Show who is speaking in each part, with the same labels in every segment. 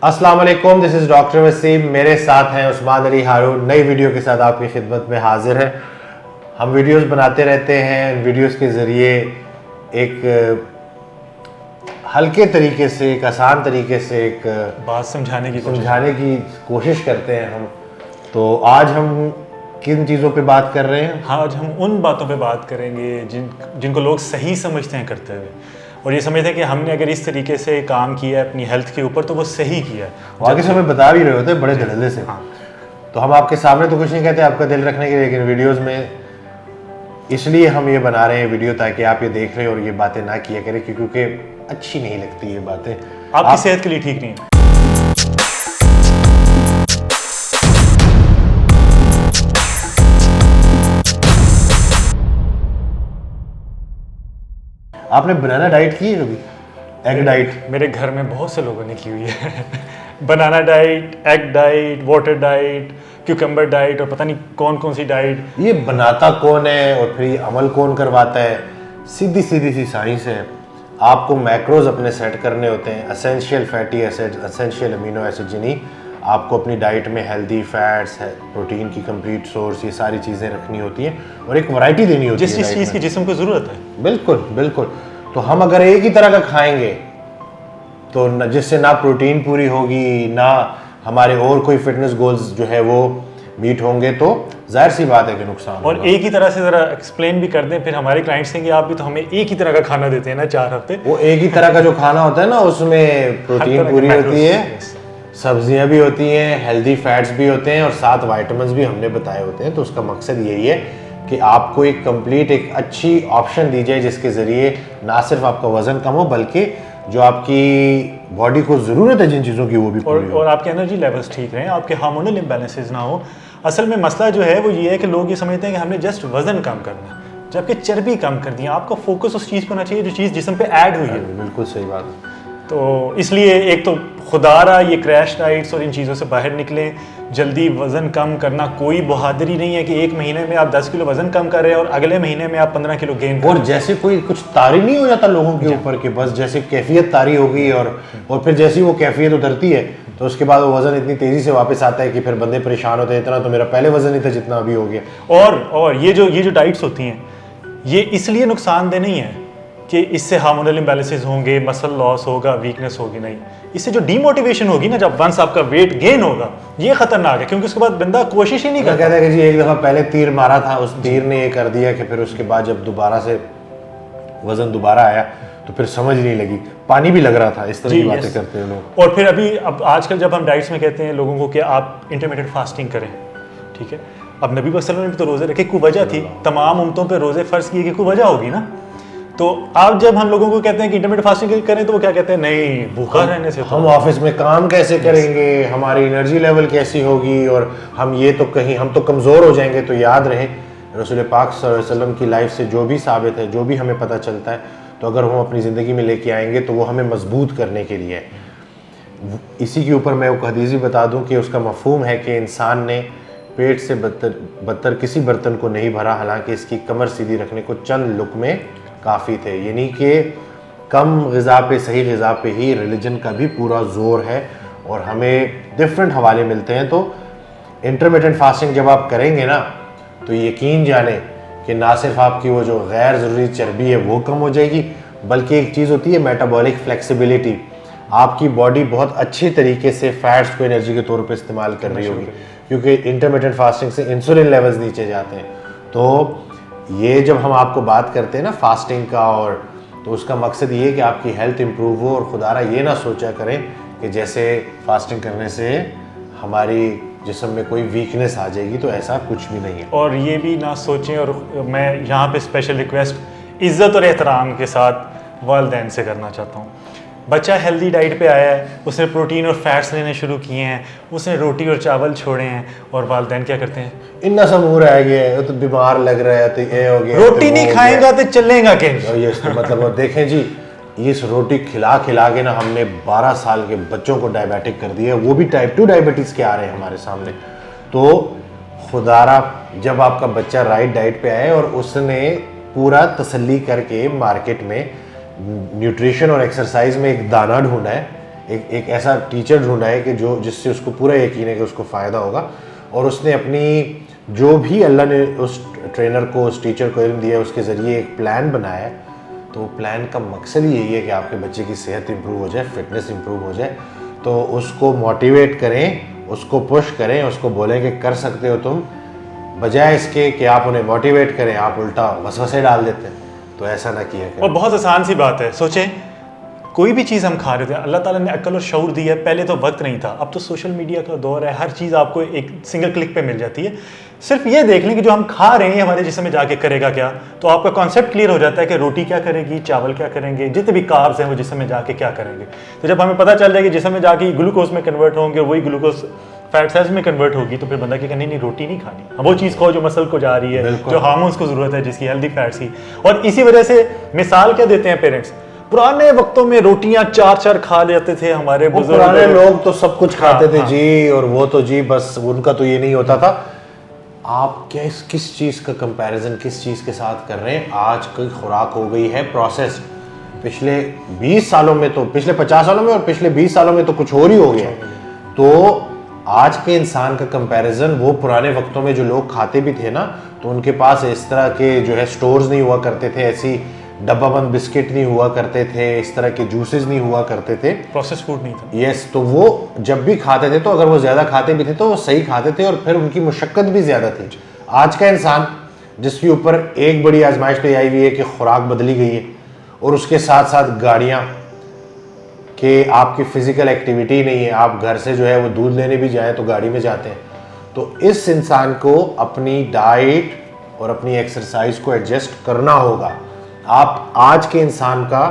Speaker 1: अस्सलाम वालेकुम, this is doctor Wasim. मेरे साथ हैं उस्मान अली हारून। नई वीडियो के साथ आपकी खिदमत में हाजिर है। हम वीडियोस बनाते रहते हैं। इन वीडियोस के ज़रिए एक हल्के तरीके से, एक आसान तरीके से एक
Speaker 2: बात समझाने
Speaker 1: की कोशिश करते हैं हम। तो आज हम किन चीज़ों पे बात कर रहे हैं?
Speaker 2: हाँ, आज हम उन बातों पे बात करेंगे जिनको लोग सही समझते हैं करते हुए, और ये समझते हैं कि हमने अगर इस तरीके से काम किया है अपनी हेल्थ के ऊपर तो वो सही किया है।
Speaker 1: आगे से हमें बता भी रहे होते हैं बड़े धड़ल्ले से।
Speaker 2: हाँ।
Speaker 1: तो हम आपके सामने तो कुछ नहीं कहते आपका दिल रखने के लिए, लेकिन वीडियोस में इसलिए हम ये बना रहे हैं वीडियो ताकि आप ये देख रहे हो और ये बातें ना किया करें, क्योंकि अच्छी नहीं लगती ये बातें,
Speaker 2: आपकी सेहत के लिए ठीक नहीं है।
Speaker 1: आपने बनाना डाइट की है कभी? Egg diet?
Speaker 2: मेरे घर में बहुत से लोगों ने की हुई है banana diet, egg diet, water diet, cucumber diet और पता नहीं कौन कौन सी डाइट।
Speaker 1: ये बनाता कौन है और फिर ये अमल कौन करवाता है? सीधी सीधी सी साइंस है। आपको मैक्रोज अपने सेट करने होते हैं, essential fatty acids, essential amino acid, जिन्हें आपको अपनी डाइट में हेल्दी फैट्स है, प्रोटीन की कंप्लीट सोर्स, ये सारी चीज़ें रखनी होती हैं और एक वैरायटी देनी होती है
Speaker 2: जिस चीज़ की जिस्म को ज़रूरत है।
Speaker 1: बिल्कुल बिल्कुल। तो हम अगर एक ही तरह का खाएंगे तो न जिससे ना प्रोटीन पूरी होगी, ना हमारे और कोई फिटनेस गोल्स जो है वो मीट होंगे, तो जाहिर सी बात है कि नुकसान
Speaker 2: और
Speaker 1: होगा।
Speaker 2: एक ही तरह से ज़रा एक्सप्लेन भी कर दें, फिर हमारे क्लाइंट्स कहेंगे आप भी तो हमें एक ही तरह का खाना देते हैं ना 4 हफ्ते।
Speaker 1: वो एक ही तरह का जो खाना होता है ना, उसमें प्रोटीन पूरी होती है, सब्जियां भी होती हैं, हेल्दी फैट्स भी होते हैं और साथ वाइटामिन भी हमने बताए होते हैं। तो उसका मकसद यही है कि आपको एक कंप्लीट, एक अच्छी ऑप्शन दी जाए जिसके ज़रिए ना सिर्फ आपका वज़न कम हो, बल्कि जो आपकी बॉडी को ज़रूरत है जिन चीज़ों की वो भी पूरी हो
Speaker 2: और आपके एनर्जी लेवल्स ठीक रहें, आपके हार्मोनल इम्बैलेंसेस ना हो। असल में मसला जो है वो ये है कि लोग ये समझते हैं कि हमने जस्ट वज़न कम करना है, जबकि चर्बी कम कर दी। आपका फोकस उस चीज़ पर होना चाहिए जो चीज़ जिस्म पे ऐड हुई है।
Speaker 1: बिल्कुल सही बात है।
Speaker 2: तो इसलिए एक तो खुदारा ये क्रैश डाइट्स और इन चीज़ों से बाहर निकलें। जल्दी वज़न कम करना कोई बहादुरी नहीं है कि एक महीने में आप 10 किलो वज़न कम कर रहे हैं और अगले महीने में आप 15 किलो गेन कर रहे हैं।
Speaker 1: और जैसे कोई कुछ तारी नहीं हो जाता लोगों के ऊपर कि बस जैसे कैफियत तारी हो गई और फिर जैसी वो कैफियत उतरती है तो उसके बाद वो वज़न इतनी तेज़ी से वापस आता है कि फिर बंदे परेशान होते हैं, इतना तो मेरा पहले वज़न नहीं था जितना अभी हो गया।
Speaker 2: और ये जो डाइट्स होती हैं ये इसलिए नुकसानदेह नहीं है कि इससे हार्मोनल इम्बैलेंसेस होंगे, मसल लॉस होगा, वीकनेस होगी, नहीं। इससे जो डीमोटिवेशन होगी ना, जब वंस आपका वेट गेन होगा, ये खतरनाक है, क्योंकि उसके बाद बंदा कोशिश ही नहीं करता।
Speaker 1: कहता है कि जी एक दफ़ा पहले तीर मारा था, उस तीर ने ये कर दिया कि फिर उसके बाद जब दोबारा से वज़न दोबारा आया तो फिर समझ नहीं लगी, पानी भी लग रहा था। इस तरह की बातें करते हैं लोग।
Speaker 2: और फिर अब आजकल जब हम डाइट्स में कहते हैं लोगों को कि आप इंटरमिटेंट फास्टिंग करें, ठीक है। अब नबी वसल्लम ने भी तो रोज़े रखे, कोई वजह थी। तमाम उम्मतों पे रोज़े फ़र्ज़ किए कि कोई वजह होगी ना। तो आप जब हम लोगों को कहते हैं कि इंटरमिटेंट फास्टिंग करें तो वो क्या कहते हैं, नहीं, भूखा रहने से
Speaker 1: हम ऑफिस में काम कैसे करेंगे, हमारी एनर्जी लेवल कैसी होगी और हम तो कमज़ोर हो जाएंगे। तो याद रहे रसूल पाक सल्लल्लाहु अलैहि वसल्लम की लाइफ से जो भी साबित है, जो भी हमें पता चलता है, तो अगर हम अपनी ज़िंदगी में लेके आएंगे तो वो हमें मजबूत करने के लिए है। इसी के ऊपर मैं एक हदीस भी बता दूं कि उसका मफहूम है कि इंसान ने पेट से बदतर किसी बर्तन को नहीं भरा, हालांकि इसकी कमर सीधी रखने को चंद लुक़मे काफ़ी थे। यानी कि कम ग़िज़ा पे, सही ग़िज़ा पे ही रिलीजन का भी पूरा ज़ोर है और हमें डिफरेंट हवाले मिलते हैं। तो इंटरमिटेंट फास्टिंग जब आप करेंगे ना, तो यकीन जाने कि ना सिर्फ आपकी वो जो गैर ज़रूरी चर्बी है वो कम हो जाएगी, बल्कि एक चीज़ होती है मेटाबॉलिक फ्लेक्सिबिलिटी। आपकी बॉडी बहुत अच्छे तरीके से फैट्स को एनर्जी के तौर पे इस्तेमाल कर रही होगी, क्योंकि इंटरमिटेंट फास्टिंग से इंसुलिन लेवल्स नीचे जाते हैं। तो ये जब हम आपको बात करते हैं ना फास्टिंग का, और तो उसका मकसद ये है कि आपकी हेल्थ इंप्रूव हो। और खुदारा ये ना सोचा करें कि जैसे फास्टिंग करने से हमारी जिस्म में कोई वीकनेस आ जाएगी, तो ऐसा कुछ भी नहीं है।
Speaker 2: और ये भी ना सोचें, और मैं यहाँ पे स्पेशल रिक्वेस्ट इज़्ज़त और एहतराम के साथ वालिदैन से करना चाहता हूँ। बच्चा हेल्दी डाइट पे आया है, उसने प्रोटीन और फैट्स लेने शुरू किए हैं, उसने रोटी और चावल छोड़े हैं, और वालिदैन क्या करते हैं,
Speaker 1: इन्ना सा मुंह रह गया, तो बीमार लग रहा है, तो ये हो गया,
Speaker 2: रोटी नहीं खाएगा तो चलेगा कैसे।
Speaker 1: ये मतलब देखें जी, इस रोटी खिला खिला के ना हमने 12 साल के बच्चों को डायबिटिक कर दिया, वो भी टाइप 2 डायबिटीज़ के आ रहे हैं हमारे सामने। तो खुदारा जब आपका बच्चा राइट डाइट पे आए और उसने पूरा तसल्ली करके मार्केट में न्यूट्रिशन और एक्सरसाइज में एक दाना ढूंढा है, एक ऐसा टीचर ढूंढा है कि जिससे उसको पूरा यकीन है कि उसको फ़ायदा होगा, और उसने अपनी जो भी अल्लाह ने उस ट्रेनर को, उस टीचर को इल्म दिया है, उसके ज़रिए एक प्लान बनाया है। तो प्लान का मकसद ही यही है कि आपके बच्चे की सेहत इंप्रूव हो जाए, फिटनेस इंप्रूव हो जाए। तो उसको मोटिवेट करें, उसको पुश करें, उसको बोलें कि कर सकते हो तुम, बजाय इसके कि आप उन्हें मोटिवेट करें, आप उल्टा वसवसे डाल देते हैं। तो ऐसा ना किया करें।
Speaker 2: और बहुत आसान सी बात है, सोचें कोई भी चीज़ हम खा रहे थे, अल्लाह ताला ने अक्ल और शऊर दी है। पहले तो वक्त नहीं था, अब तो सोशल मीडिया का दौर है, हर चीज़ आपको एक सिंगल क्लिक पे मिल जाती है। सिर्फ ये देख लें कि जो हम खा रहे हैं हमारे जिस्म में जाके करेगा क्या, तो आपका कॉन्सेप्ट क्लियर हो जाता है कि रोटी क्या करेगी, चावल क्या करेंगे, जितने भी कार्ब्स हैं वो जिस्म में जाके क्या करेंगे। तो जब हमें पता चल जाएगा जिस्म में जाके ग्लूकोज में कन्वर्ट होंगे, वही ग्लूकोज फैट सेल्स में कन्वर्ट होगी, तो फिर बंदा क्या नहीं नहीं रोटी नहीं खानी, अब वो चीज़ खाओ जो मसल को जा रही है, जो हार्मोन्स को ज़रूरत है, जिसकी हेल्दी फैट्स की। और इसी वजह से मिसाल क्या देते हैं पेरेंट्स, पुराने वक्तों में रोटियां 4-4 खा लेते थे हमारे बुजुर्ग।
Speaker 1: पुराने लोग तो सब कुछ खाते थे जी, और वो तो जी बस उनका तो ये नहीं होता था। आप किस चीज़ का कंपैरिजन किस चीज़ के साथ कर रहे हैं? आज की खुराक हो गई है प्रोसेस्ड। पिछले 20 सालों में तो, पिछले 50 सालों में और पिछले 20 सालों में तो कुछ और ही हो गया। तो आज के इंसान का कंपैरिजन वो पुराने वक्तों में जो लोग खाते भी थे ना, तो उनके पास इस तरह के जो है स्टोर्स नहीं हुआ करते थे, ऐसी डब्बाबंद बिस्किट नहीं हुआ करते थे, इस तरह के जूसेस नहीं हुआ करते थे,
Speaker 2: प्रोसेस फूड नहीं था।
Speaker 1: यस, तो वो जब भी खाते थे तो अगर वो ज़्यादा खाते भी थे तो वो सही खाते थे, और फिर उनकी मुशक्क़त भी ज़्यादा थी। आज का इंसान जिसके ऊपर एक बड़ी आजमाइश पे आई हुई है कि खुराक बदली गई है, और उसके साथ साथ गाड़ियाँ, कि आपकी फ़िज़िकल एक्टिविटी नहीं है, आप घर से जो है वो दूध लेने भी जाए तो गाड़ी में जाते हैं। तो इस इंसान को अपनी डाइट और अपनी एक्सरसाइज को एडजस्ट करना होगा। आप आज के इंसान का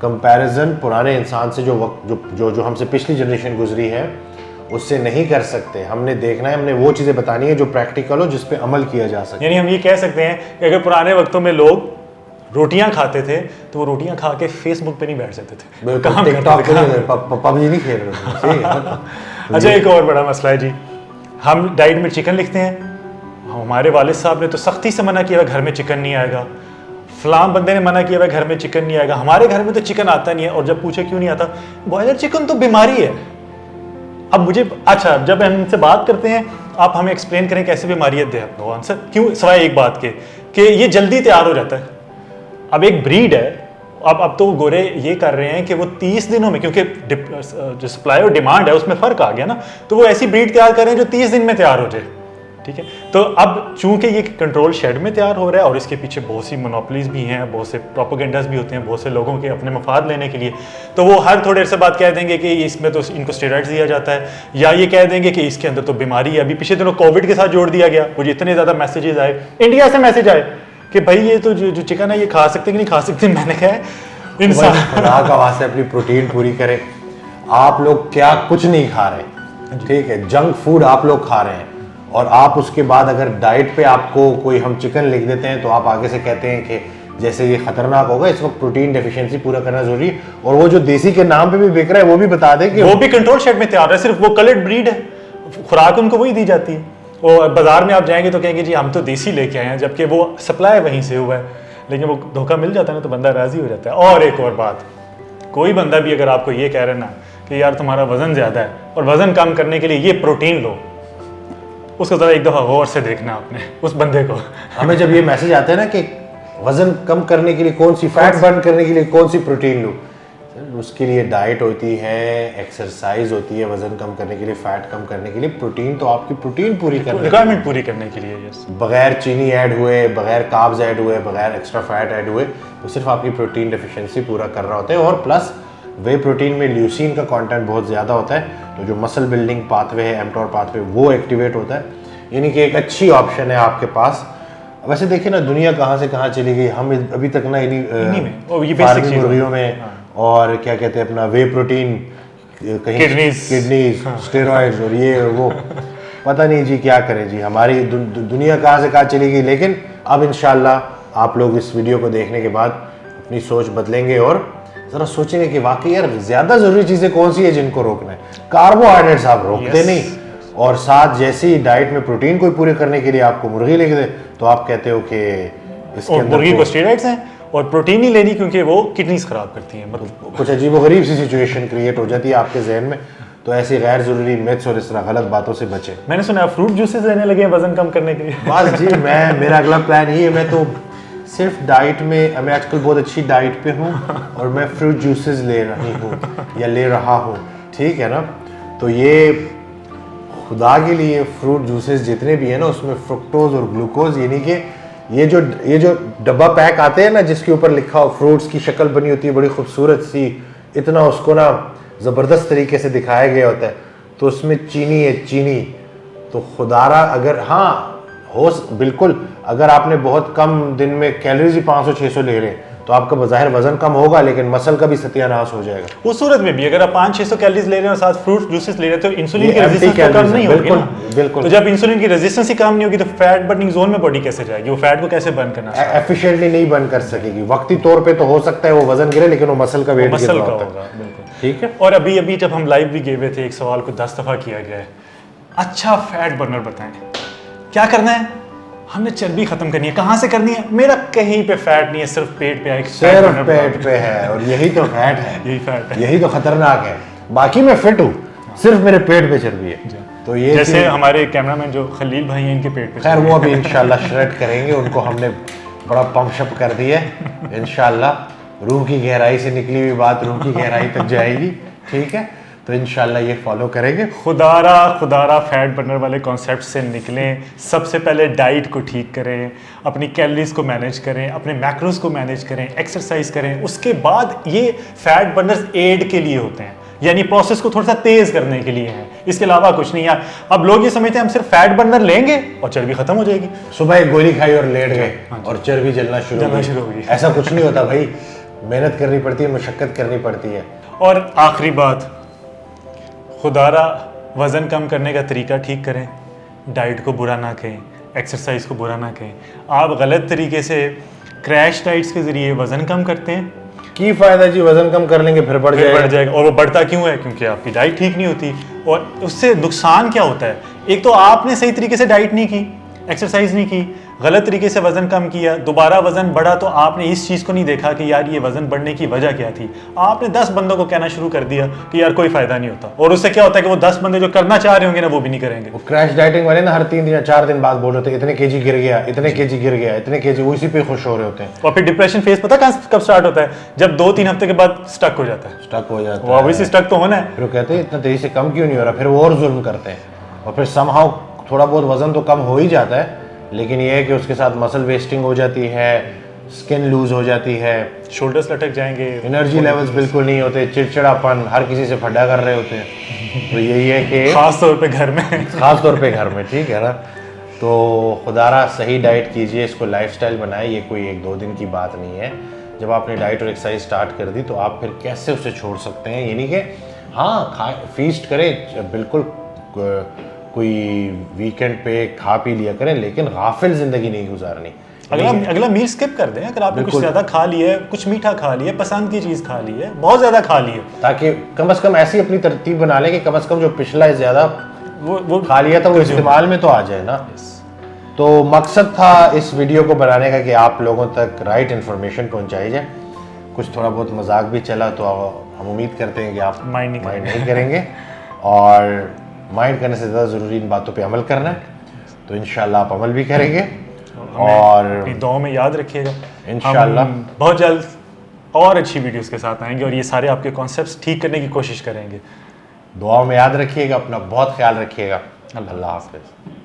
Speaker 1: कंपैरिजन पुराने इंसान से जो हमसे पिछली जनरेशन गुजरी है उससे नहीं कर सकते। हमने देखना है, हमने वो चीज़ें बतानी है जो प्रैक्टिकल हो, जिस पे अमल किया जा सके।
Speaker 2: यानी हम ये कह सकते हैं कि अगर पुराने वक्तों में लोग रोटियां खाते थे तो वो रोटियां खा के फेसबुक पे नहीं बैठ सकते थे, काम
Speaker 1: टिकटॉक
Speaker 2: करते थे,
Speaker 1: पबजी नहीं खेल रहे थे, ठीक है।
Speaker 2: अच्छा, एक और बड़ा मसला है जी, हम डाइट में चिकन लिखते हैं, हमारे वालिद साहब ने तो सख्ती से मना किया घर में चिकन नहीं आएगा, फलां बंदे ने मना किया घर में चिकन नहीं आएगा, हमारे घर में तो चिकन आता नहीं है। और जब पूछे क्यों नहीं आता, बॉयलर चिकन तो बीमारी है। अब मुझे, अच्छा, जब हम इनसे बात करते हैं आप हमें एक्सप्लेन करें कैसे बीमारी है, दे अपना आंसर क्यों, सवाए एक बात के कि ये जल्दी तैयार हो जाता है। अब एक ब्रीड है, अब तो गोरे ये कर रहे हैं कि वो 30 दिनों में, क्योंकि जो सप्लाई और डिमांड है उसमें फ़र्क आ गया ना, तो वो ऐसी ब्रीड तैयार कर रहे हैं जो 30 दिन में तैयार हो जाए, ठीक है। तो अब चूंकि ये कंट्रोल शेड में तैयार हो रहा है और इसके पीछे बहुत सी मोनोपलीज भी हैं, बहुत से प्रोपेगेंडास भी होते हैं, बहुत से लोगों के अपने मफाद लेने के लिए, तो वो हर थोड़े से बात कह देंगे कि इसमें तो इनको स्टेरॉइड्स दिया जाता है, या ये कह देंगे कि इसके अंदर तो बीमारी है। अभी पिछले दिनों कोविड के साथ जोड़ दिया गया, मुझे इतने ज़्यादा मैसेजेस आए, इंडिया से मैसेज आए कि भाई ये तो जो चिकन है ये खा सकते कि नहीं खा सकते। मैंने कहा इंसान
Speaker 1: खुदा का वास्ते अपनी प्रोटीन पूरी करें। आप लोग क्या कुछ नहीं खा रहे, ठीक है, जंक फूड आप लोग खा रहे हैं, और आप उसके बाद अगर डाइट पे आपको कोई हम चिकन लिख देते हैं तो आप आगे से कहते हैं कि जैसे ये खतरनाक होगा, इस वक्त प्रोटीन डेफिशिएंसी पूरा करना जरूरी है। और वो जो देसी के नाम पे भी बिक रहा है वो भी बता दें कि
Speaker 2: वो भी कंट्रोल शेड में तैयार है, सिर्फ वो कलर्ड ब्रीड है, खुराक उनको वही दी जाती है। और बाजार में आप जाएंगे तो कहेंगे जी हम तो देसी लेके आए हैं, जबकि वो सप्लाई वहीं से हुआ है, लेकिन वो धोखा मिल जाता है ना तो बंदा राजी हो जाता है। और एक और बात, कोई बंदा भी अगर आपको ये कह रहे ना कि यार तुम्हारा वजन ज़्यादा है और वजन कम करने के लिए ये प्रोटीन लो, उसको ज़रा एक दफ़ा गौर से देखना आपने उस बंदे को।
Speaker 1: हमें जब ये मैसेज आता है ना कि वजन कम करने के लिए कौन सी, फैट बर्न करने के लिए कौन सी प्रोटीन लो, उसके लिए डाइट होती है, एक्सरसाइज होती है, वजन कम करने के लिए, फैट कम करने के लिए। प्रोटीन तो आपकी प्रोटीन पूरी करने,
Speaker 2: रिक्वायरमेंट पूरी करने के लिए, यस,
Speaker 1: बगैर चीनी ऐड हुए, बगैर कार्ब्स ऐड हुए, बगैर एक्स्ट्रा फैट ऐड हुए, तो सिर्फ आपकी प्रोटीन डेफिशिएंसी पूरा कर रहा होता है। और प्लस वे प्रोटीन में ल्यूसीन का कंटेंट बहुत ज़्यादा होता है, तो जो मसल बिल्डिंग पाथवे है, एमटोर पाथवे, वो एक्टिवेट होता है। यानी कि एक अच्छी ऑप्शन है आपके पास। वैसे देखिए ना दुनिया कहाँ से कहाँ चली गई, हम अभी तक ना इन्हीं फार्मिंग मुर्गियों में और क्या कहते हैं अपना वे प्रोटीन, कहीं किडनीज, स्टेरॉइड्स और ये और वो, पता नहीं जी क्या करें जी, हमारी दुनिया कहाँ से कहाँ चली गई। लेकिन अब इंशाल्लाह आप लोग इस वीडियो को देखने के बाद अपनी सोच बदलेंगे और ज़रा सोचेंगे कि वाकई यार ज़्यादा ज़रूरी चीज़ें कौन सी है जिनको रोकना है। कार्बोहाइड्रेट्स आप रोकते नहीं, और साथ जैसी डाइट में प्रोटीन को पूरे करने के लिए आपको मुर्गी लिख दे तो आप कहते हो कि इसके अंदर
Speaker 2: मुर्गी को स्टेरॉइड्स हैं और प्रोटीन नहीं लेनी क्योंकि वो किडनीज ख़राब करती हैं। मतलब
Speaker 1: कुछ अजीबोगरीब सी सिचुएशन क्रिएट हो जाती है आपके जहन में, तो ऐसी गैर ज़रूरी मिथ्स और इस तरह गलत बातों से बचें।
Speaker 2: मैंने सुना फ्रूट जूसेस लेने लगे हैं वजन कम करने के लिए।
Speaker 1: बस जी, मेरा अगला प्लान ये है, मैं तो सिर्फ डाइट में, मैं आजकल बहुत अच्छी डाइट पे हूँ और मैं फ्रूट जूसेस ले रही हूँ या ले रहा हूँ, ठीक है ना। तो ये खुदा के लिए फ्रूट जूसेस जितने भी है ना, उसमें फ्रुक्टोज और ग्लूकोज, यानी कि ये जो डब्बा पैक आते हैं ना, जिसके ऊपर लिखा हो, फ्रूट्स की शक्ल बनी होती है बड़ी खूबसूरत सी, इतना उसको ना ज़बरदस्त तरीके से दिखाया गया होता है, तो उसमें चीनी है, चीनी। तो खुदारा अगर बिल्कुल अगर आपने बहुत कम दिन में कैलोरीज ही 500-600 ले रहे हैं तो आपका बज़ाहिर वजन कम होगा, लेकिन मसल का भी सत्यानाश हो जाएगा।
Speaker 2: उस सूरत में भी अगर आप 500-600 कैलोरीज ले रहे हैं और साथ फ्रूट जूसेस ले रहे हैं तो इंसुलिन
Speaker 1: ये
Speaker 2: की
Speaker 1: empty
Speaker 2: रेजिस्टेंस तो कम
Speaker 1: calories
Speaker 2: नहीं
Speaker 1: है,
Speaker 2: होगी ना।
Speaker 1: बिल्कुल।
Speaker 2: तो जब इंसुलिन की रेजिस्टेंस ही कम नहीं होगी तो फैट बर्निंग जोन में बॉडी कैसे जाएगी, वो फैट को कैसे बर्न करना है?
Speaker 1: एफिशिएंटली नहीं बर्न कर सकेगी। वक्ती तौर पे तो हो सकता है वो वजन गिरे, लेकिन वो मसल का वेट गिर
Speaker 2: मसल
Speaker 1: रहा
Speaker 2: का
Speaker 1: होता
Speaker 2: होगा,
Speaker 1: है,
Speaker 2: बिल्कुल।
Speaker 1: ठीक है।
Speaker 2: और अभी जब हम लाइव भी गए हुए थे, एक सवाल को 10 दफ़ा किया गया है, अच्छा फैट बर्नर बताएं क्या करना है। हमने चर्बी खत्म करनी है, कहाँ से करनी है? मेरा कहीं पे फैट नहीं है, सिर्फ पेट पे है,
Speaker 1: सिर्फ पेट पे है, और यही तो फैट है,
Speaker 2: यही फैट है,
Speaker 1: यही तो खतरनाक है। बाकी मैं फिट हूँ, सिर्फ मेरे पेट पे चर्बी है। तो ये
Speaker 2: जैसे हमारे कैमरामैन जो खलील भाई हैं, इनके पेट पे
Speaker 1: खैर वो अभी इंशाल्लाह श्रेड करेंगे, उनको हमने बड़ा पंप शप कर दिया है इंशाल्लाह। रूह की गहराई से निकली हुई बात रूह की गहराई तक जाएगी, ठीक है। तो इंशाल्लाह ये फॉलो करेंगे।
Speaker 2: खुदारा फैट बर्नर वाले कॉन्सेप्ट से निकलें। सबसे पहले डाइट को ठीक करें, अपनी कैलोरीज को मैनेज करें, अपने मैक्रोज को मैनेज करें, एक्सरसाइज करें। उसके बाद ये फैट बर्नर्स एड के लिए होते हैं, यानी प्रोसेस को थोड़ा सा तेज करने के लिए है, इसके अलावा कुछ नहीं है। अब लोग ये समझते हैं हम सिर्फ फैट बर्नर लेंगे और चर्बी खत्म हो जाएगी,
Speaker 1: सुबह एक गोली खाई और लेट गए और चर्बी जलना शुरू हो गई। ऐसा कुछ नहीं होता भाई, मेहनत करनी पड़ती है, मशक्कत करनी पड़ती है।
Speaker 2: और आखिरी बात, खुदारा वज़न कम करने का तरीका ठीक करें, डाइट को बुरा ना कहें, एक्सरसाइज को बुरा ना कहें। आप गलत तरीके से क्रैश डाइट्स के ज़रिए वज़न कम करते हैं,
Speaker 1: की फ़ायदा जी, वज़न कम कर लेंगे फिर बढ़ जाएगा।
Speaker 2: और वो बढ़ता क्यों है? क्योंकि आपकी डाइट ठीक नहीं होती। और उससे नुकसान क्या होता है? एक तो आपने सही तरीके से डाइट नहीं की, एक्सरसाइज नहीं की, गलत तरीके से वज़न कम किया, दोबारा वज़न बढ़ा तो आपने इस चीज़ को नहीं देखा कि यार ये वज़न बढ़ने की वजह क्या थी। आपने 10 बंदों को कहना शुरू कर दिया कि यार कोई फ़ायदा नहीं होता, और उससे क्या होता है कि वो 10 बंदे जो करना चाह रहे होंगे ना, वो भी नहीं करेंगे।
Speaker 1: वो क्रैश डाइटिंग वाले ना हर 3 दिन या 4 दिन बाद बोल रहे होते हैं इतने केजी गिर गया, इतने केजी गिर गया, इतने केजी, उसी पे खुश हो रहे होते हैं।
Speaker 2: और फिर डिप्रेशन फेज पता कब स्टार्ट होता है? जब 2-3 हफ्ते के बाद स्टक हो जाता है।
Speaker 1: स्टक हो जाता
Speaker 2: वो
Speaker 1: है,
Speaker 2: ऑब्वियसली स्टक तो होना है।
Speaker 1: फिर वो कहते हैं इतना तेजी से कम क्यों नहीं हो रहा, फिर वो और जुल्म करते हैं, और फिर समहाउ थोड़ा बहुत वजन तो कम हो ही जाता है, लेकिन ये है कि उसके साथ मसल वेस्टिंग हो जाती है, स्किन लूज हो जाती है,
Speaker 2: शोल्डर्स लटक जाएंगे,
Speaker 1: एनर्जी लेवल्स बिल्कुल नहीं होते, चिड़चिड़ापन, हर किसी से फड्डा कर रहे होते हैं। तो यही है कि
Speaker 2: खास तौर पे घर में,
Speaker 1: खास तौर पे घर में, ठीक है ना। तो खुदारा सही डाइट कीजिए, इसको लाइफस्टाइल बनाए, ये कोई 1-2 दिन की बात नहीं है। जब आपने डाइट और एक्सरसाइज स्टार्ट कर दी तो आप फिर कैसे उसे छोड़ सकते हैं, यानी कि हाँ फीस्ट करें, बिल्कुल कोई वीकेंड पे खा पी लिया करें, लेकिन गाफिल ज़िंदगी नहीं गुजारनी।
Speaker 2: अगला मील स्किप कर दें। अगर आपने कुछ ज़्यादा खा लिया है, कुछ मीठा खा लिया, पसंद की चीज़ खा ली है, बहुत ज़्यादा खा ली है,
Speaker 1: ताकि कम से कम ऐसी अपनी तरतीब बना लें कि कम से कम जो पिछला है ज़्यादा
Speaker 2: वो
Speaker 1: खा लिया था वो इस्तेमाल में तो आ जाए ना। तो मकसद था इस वीडियो को बनाने का कि आप लोगों तक राइट इन्फॉर्मेशन पहुंचाई जाए। कुछ थोड़ा बहुत मजाक भी चला तो हम उम्मीद करते हैं कि आप माइंड नहीं करेंगे, और माइंड करने से ज़्यादा ज़रूरी इन बातों पे अमल करना है। तो इंशाल्लाह आप अमल भी करेंगे और
Speaker 2: अपनी दुआओं में याद रखिएगा।
Speaker 1: इंशाल्लाह
Speaker 2: बहुत जल्द और अच्छी वीडियोस के साथ आएंगे और ये सारे आपके कॉन्सेप्ट्स ठीक करने की कोशिश करेंगे।
Speaker 1: दुआओं में याद रखिएगा, अपना बहुत ख्याल रखिएगा। अल्लाह हाफ़िज़।